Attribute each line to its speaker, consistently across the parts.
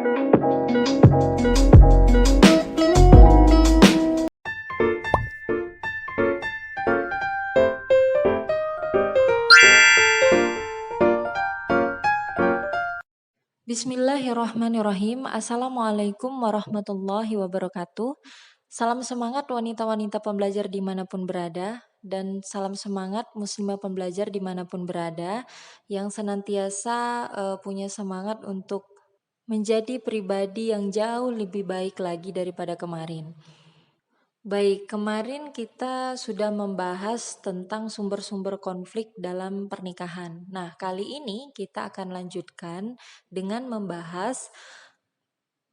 Speaker 1: Bismillahirrahmanirrahim. Assalamualaikum warahmatullahi wabarakatuh. Salam semangat wanita-wanita pembelajar dimanapun berada, dan salam semangat muslimah pembelajar dimanapun berada, yang senantiasa punya semangat untuk menjadi pribadi yang jauh lebih baik lagi daripada kemarin. Baik, kemarin kita sudah membahas tentang sumber-sumber konflik dalam pernikahan. Nah, kali ini kita akan lanjutkan dengan membahas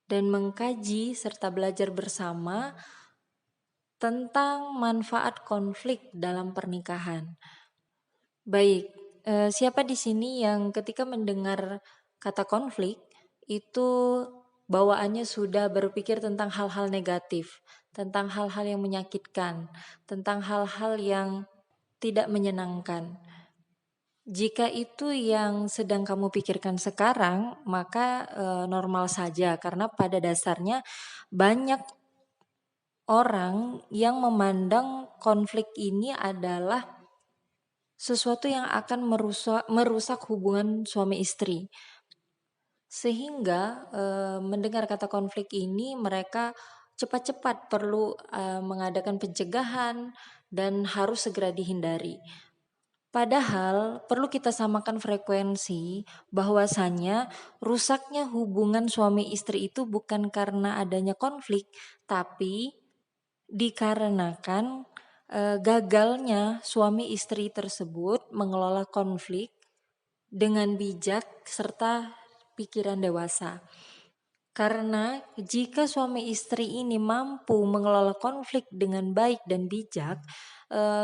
Speaker 1: dan mengkaji serta belajar bersama tentang manfaat konflik dalam pernikahan. Baik, siapa di sini yang ketika mendengar kata konflik itu bawaannya sudah berpikir tentang hal-hal negatif, tentang hal-hal yang menyakitkan, tentang hal-hal yang tidak menyenangkan. Jika itu yang sedang kamu pikirkan sekarang, maka normal saja, karena pada dasarnya banyak orang yang memandang konflik ini adalah sesuatu yang akan merusak hubungan suami istri. Sehingga mendengar kata konflik ini mereka cepat-cepat perlu mengadakan pencegahan dan harus segera dihindari. Padahal perlu kita samakan frekuensi bahwasanya rusaknya hubungan suami istri itu bukan karena adanya konflik, tapi dikarenakan gagalnya suami istri tersebut mengelola konflik dengan bijak serta pikiran dewasa. Karena jika suami istri ini mampu mengelola konflik dengan baik dan bijak,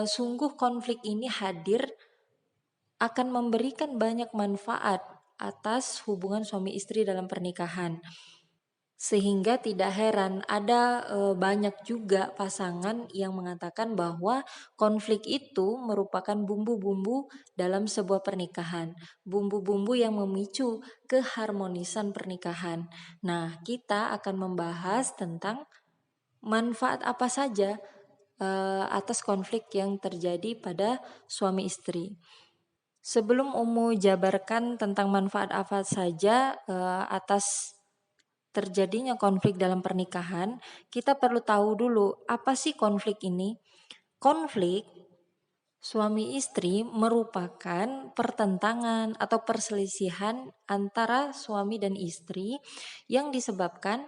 Speaker 1: sungguh konflik ini hadir akan memberikan banyak manfaat atas hubungan suami istri dalam pernikahan. Sehingga tidak heran ada banyak juga pasangan yang mengatakan bahwa konflik itu merupakan bumbu-bumbu dalam sebuah pernikahan, bumbu-bumbu yang memicu keharmonisan pernikahan. Nah, kita akan membahas tentang manfaat apa saja atas konflik yang terjadi pada suami istri. Sebelum Umu jabarkan tentang manfaat apa saja atas terjadinya konflik dalam pernikahan, kita perlu tahu dulu apa sih konflik ini. Konflik suami istri merupakan pertentangan atau perselisihan antara suami dan istri yang disebabkan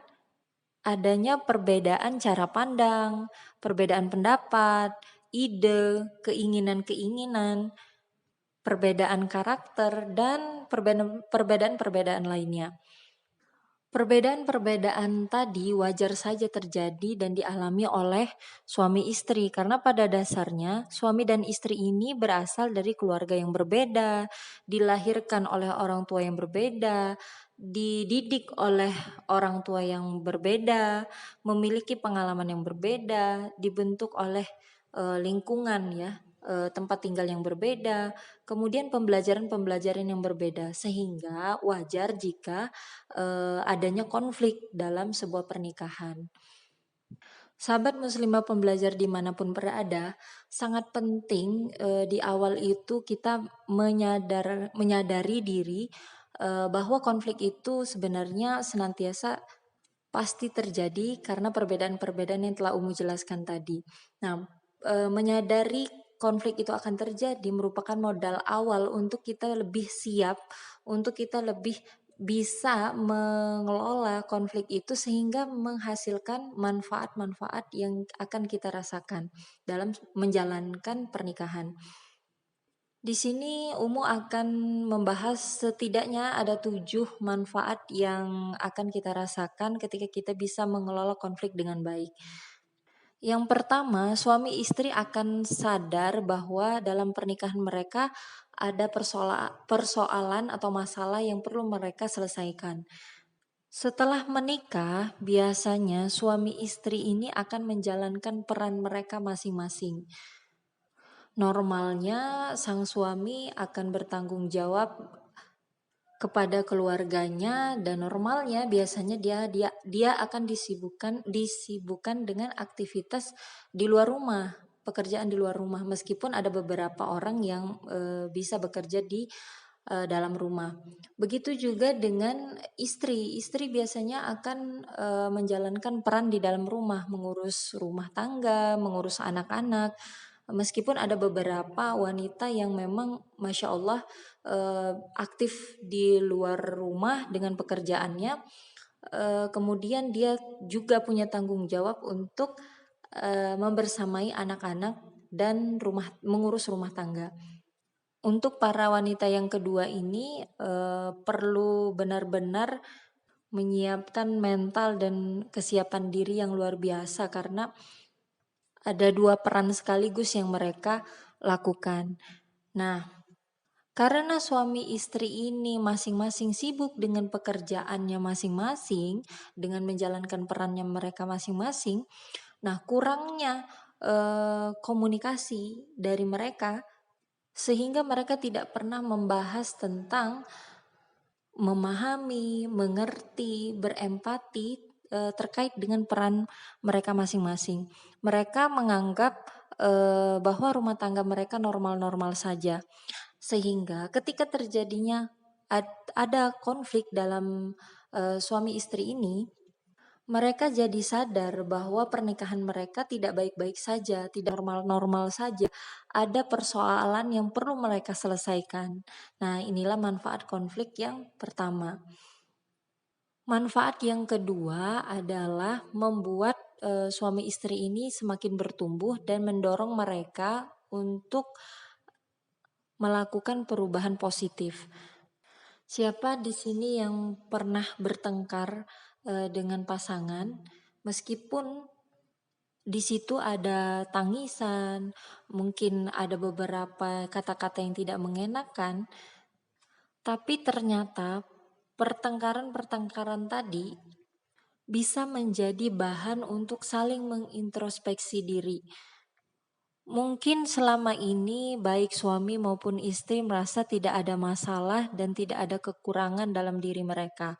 Speaker 1: adanya perbedaan cara pandang, perbedaan pendapat, ide, keinginan-keinginan, perbedaan karakter, dan perbedaan-perbedaan lainnya. Perbedaan-perbedaan tadi wajar saja terjadi dan dialami oleh suami istri, karena pada dasarnya suami dan istri ini berasal dari keluarga yang berbeda, dilahirkan oleh orang tua yang berbeda, dididik oleh orang tua yang berbeda, memiliki pengalaman yang berbeda, dibentuk oleh lingkungan ya, tempat tinggal yang berbeda, kemudian pembelajaran-pembelajaran yang berbeda, sehingga wajar jika adanya konflik dalam sebuah pernikahan. Sahabat muslimah pembelajar dimanapun berada, sangat penting di awal itu kita menyadari diri bahwa konflik itu sebenarnya senantiasa pasti terjadi karena perbedaan-perbedaan yang telah Umu jelaskan tadi. Nah, menyadari konflik itu akan terjadi merupakan modal awal untuk kita lebih siap, untuk kita lebih bisa mengelola konflik itu sehingga menghasilkan manfaat-manfaat yang akan kita rasakan dalam menjalankan pernikahan. Di sini Umu akan membahas setidaknya ada 7 manfaat yang akan kita rasakan ketika kita bisa mengelola konflik dengan baik. Yang pertama, suami istri akan sadar bahwa dalam pernikahan mereka ada persoalan atau masalah yang perlu mereka selesaikan. Setelah menikah, biasanya suami istri ini akan menjalankan peran mereka masing-masing. Normalnya sang suami akan bertanggung jawab kepada keluarganya, dan normalnya biasanya dia akan disibukkan dengan aktivitas di luar rumah, pekerjaan di luar rumah, meskipun ada beberapa orang yang bisa bekerja di dalam rumah. Begitu juga dengan istri. Istri biasanya akan menjalankan peran di dalam rumah, mengurus rumah tangga, mengurus anak-anak. Meskipun ada beberapa wanita yang memang Masya Allah aktif di luar rumah dengan pekerjaannya, kemudian dia juga punya tanggung jawab untuk membersamai anak-anak dan mengurus rumah tangga. Untuk para wanita yang kedua ini perlu benar-benar menyiapkan mental dan kesiapan diri yang luar biasa, karena ada dua peran sekaligus yang mereka lakukan. Nah, karena suami istri ini masing-masing sibuk dengan pekerjaannya masing-masing, dengan menjalankan perannya mereka masing-masing, nah kurangnya komunikasi dari mereka, sehingga mereka tidak pernah membahas tentang memahami, mengerti, berempati terkait dengan peran mereka masing-masing. Mereka menganggap bahwa rumah tangga mereka normal-normal saja. Sehingga ketika terjadinya ada konflik dalam suami istri ini, mereka jadi sadar bahwa pernikahan mereka tidak baik-baik saja, tidak normal-normal saja. Ada persoalan yang perlu mereka selesaikan. Nah, inilah manfaat konflik yang pertama. Manfaat yang kedua adalah membuat suami istri ini semakin bertumbuh dan mendorong mereka untuk melakukan perubahan positif. Siapa di sini yang pernah bertengkar dengan pasangan, meskipun di situ ada tangisan, mungkin ada beberapa kata-kata yang tidak mengenakan, tapi ternyata pertengkaran-pertengkaran tadi bisa menjadi bahan untuk saling mengintrospeksi diri. Mungkin selama ini baik suami maupun istri merasa tidak ada masalah dan tidak ada kekurangan dalam diri mereka.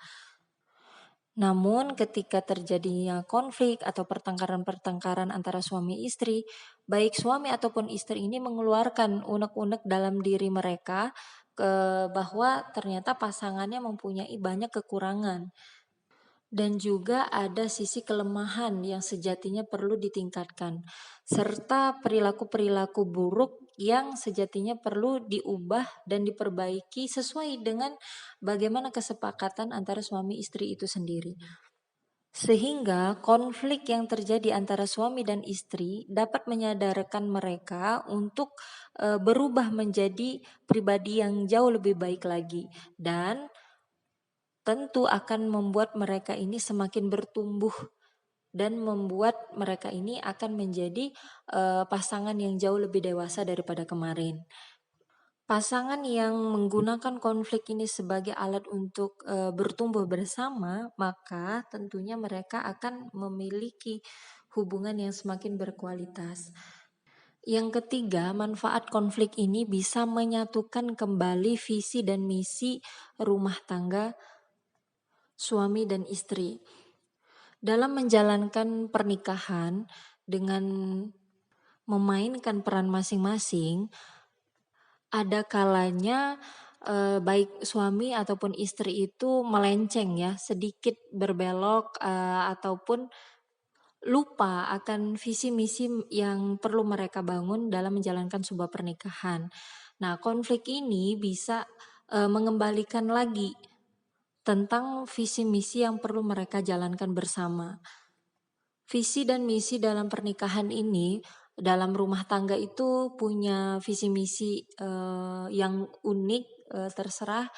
Speaker 1: Namun ketika terjadinya konflik atau pertengkaran-pertengkaran antara suami istri, baik suami ataupun istri ini mengeluarkan unek-unek dalam diri mereka bahwa ternyata pasangannya mempunyai banyak kekurangan. Dan juga ada sisi kelemahan yang sejatinya perlu ditingkatkan, serta perilaku-perilaku buruk yang sejatinya perlu diubah dan diperbaiki sesuai dengan bagaimana kesepakatan antara suami istri itu sendiri. Sehingga konflik yang terjadi antara suami dan istri dapat menyadarkan mereka untuk berubah menjadi pribadi yang jauh lebih baik lagi, dan tentu akan membuat mereka ini semakin bertumbuh dan membuat mereka ini akan menjadi pasangan yang jauh lebih dewasa daripada kemarin. Pasangan yang menggunakan konflik ini sebagai alat untuk bertumbuh bersama, maka tentunya mereka akan memiliki hubungan yang semakin berkualitas. Yang ketiga, manfaat konflik ini bisa menyatukan kembali visi dan misi rumah tangga suami dan istri. Dalam menjalankan pernikahan dengan memainkan peran masing-masing, ada kalanya baik suami ataupun istri itu melenceng ya, sedikit berbelok ataupun lupa akan visi misi yang perlu mereka bangun dalam menjalankan sebuah pernikahan. Nah, konflik ini bisa mengembalikan lagi tentang visi misi yang perlu mereka jalankan bersama. Visi dan misi dalam pernikahan ini, dalam rumah tangga itu punya visi misi yang unik, terserah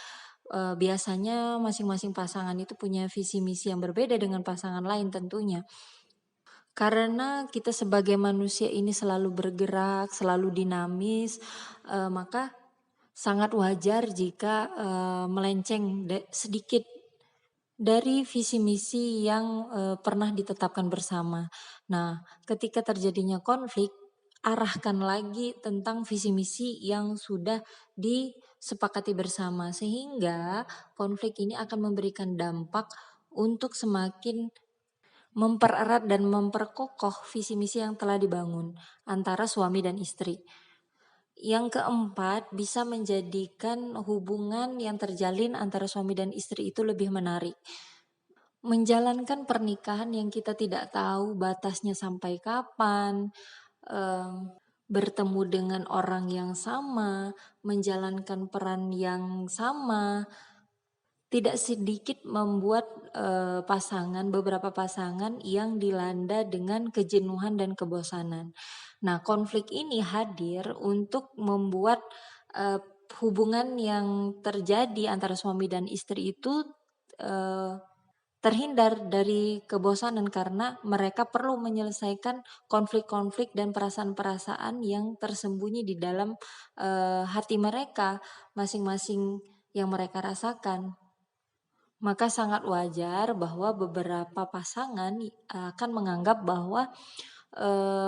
Speaker 1: biasanya masing-masing pasangan itu punya visi misi yang berbeda dengan pasangan lain tentunya. Karena kita sebagai manusia ini selalu bergerak, selalu dinamis, maka sangat wajar jika melenceng sedikit dari visi misi yang pernah ditetapkan bersama. Nah, ketika terjadinya konflik, arahkan lagi tentang visi misi yang sudah sepakati bersama, sehingga konflik ini akan memberikan dampak untuk semakin mempererat dan memperkokoh visi misi yang telah dibangun antara suami dan istri. Yang keempat, bisa menjadikan hubungan yang terjalin antara suami dan istri itu lebih menarik. Menjalankan pernikahan yang kita tidak tahu batasnya sampai kapan, bertemu dengan orang yang sama, menjalankan peran yang sama, tidak sedikit membuat beberapa pasangan yang dilanda dengan kejenuhan dan kebosanan. Nah, konflik ini hadir untuk membuat eh, hubungan yang terjadi antara suami dan istri itu eh, terhindar dari kebosanan karena mereka perlu menyelesaikan konflik-konflik dan perasaan-perasaan yang tersembunyi di dalam hati mereka masing-masing yang mereka rasakan. Maka sangat wajar bahwa beberapa pasangan akan menganggap bahwa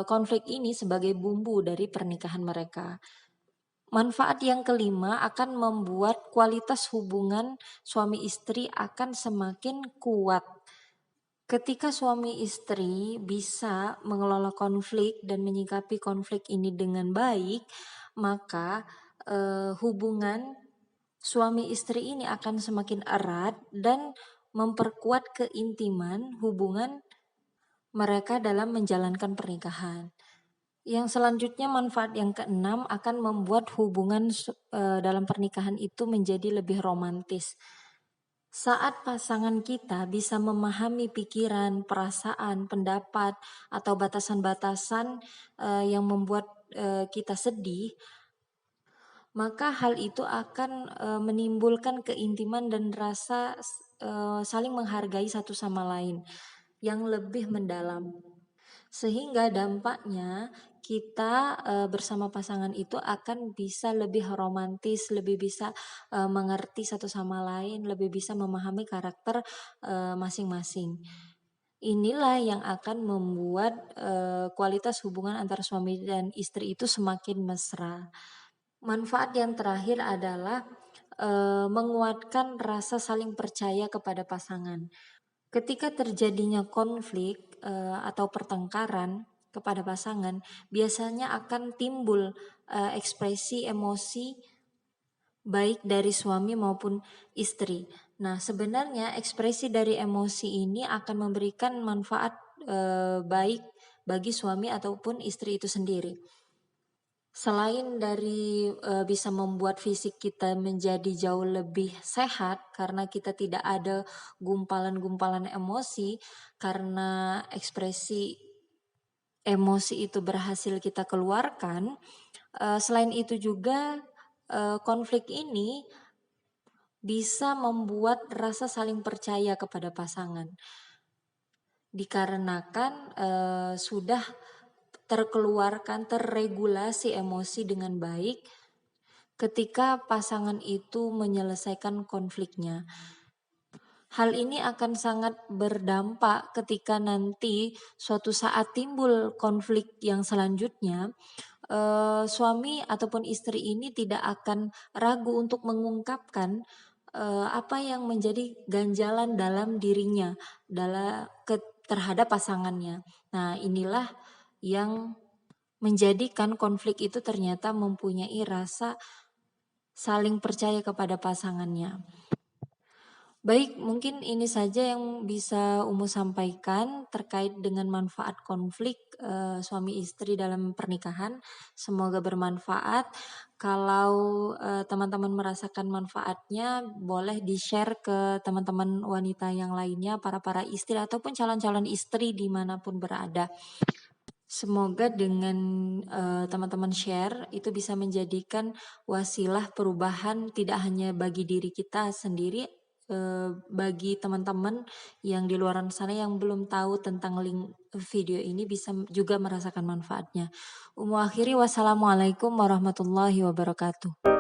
Speaker 1: konflik ini sebagai bumbu dari pernikahan mereka. Manfaat yang kelima akan membuat kualitas hubungan suami istri akan semakin kuat. Ketika suami istri bisa mengelola konflik dan menyikapi konflik ini dengan baik, maka hubungan suami istri ini akan semakin erat dan memperkuat keintiman hubungan mereka dalam menjalankan pernikahan. Yang selanjutnya, manfaat yang keenam akan membuat hubungan dalam pernikahan itu menjadi lebih romantis. Saat pasangan kita bisa memahami pikiran, perasaan, pendapat, atau batasan-batasan yang membuat kita sedih, maka hal itu akan menimbulkan keintiman dan rasa saling menghargai satu sama lain yang lebih mendalam. Sehingga dampaknya kita bersama pasangan itu akan bisa lebih romantis, lebih bisa mengerti satu sama lain, lebih bisa memahami karakter masing-masing. Inilah yang akan membuat kualitas hubungan antara suami dan istri itu semakin mesra. Manfaat yang terakhir adalah menguatkan rasa saling percaya kepada pasangan. Ketika terjadinya konflik atau pertengkaran kepada pasangan, biasanya akan timbul ekspresi emosi baik dari suami maupun istri. Nah, sebenarnya ekspresi dari emosi ini akan memberikan manfaat baik bagi suami ataupun istri itu sendiri. Selain dari bisa membuat fisik kita menjadi jauh lebih sehat karena kita tidak ada gumpalan-gumpalan emosi, karena ekspresi emosi itu berhasil kita keluarkan. Selain itu juga konflik ini bisa membuat rasa saling percaya kepada pasangan. Dikarenakan sudah terregulasi emosi dengan baik ketika pasangan itu menyelesaikan konfliknya. Hal ini akan sangat berdampak ketika nanti suatu saat timbul konflik yang selanjutnya, suami ataupun istri ini tidak akan ragu untuk mengungkapkan apa yang menjadi ganjalan dalam dirinya terhadap pasangannya. Nah, inilah yang menjadikan konflik itu ternyata mempunyai rasa saling percaya kepada pasangannya. Baik, mungkin ini saja yang bisa Umu sampaikan terkait dengan manfaat konflik suami istri dalam pernikahan. Semoga bermanfaat. Kalau teman-teman merasakan manfaatnya, boleh di-share ke teman-teman wanita yang lainnya, para istri ataupun calon-calon istri dimanapun berada. Semoga dengan teman-teman share itu bisa menjadikan wasilah perubahan tidak hanya bagi diri kita sendiri, bagi teman-teman yang di luar sana yang belum tahu tentang link video ini bisa juga merasakan manfaatnya. Akhiri wassalamualaikum warahmatullahi wabarakatuh.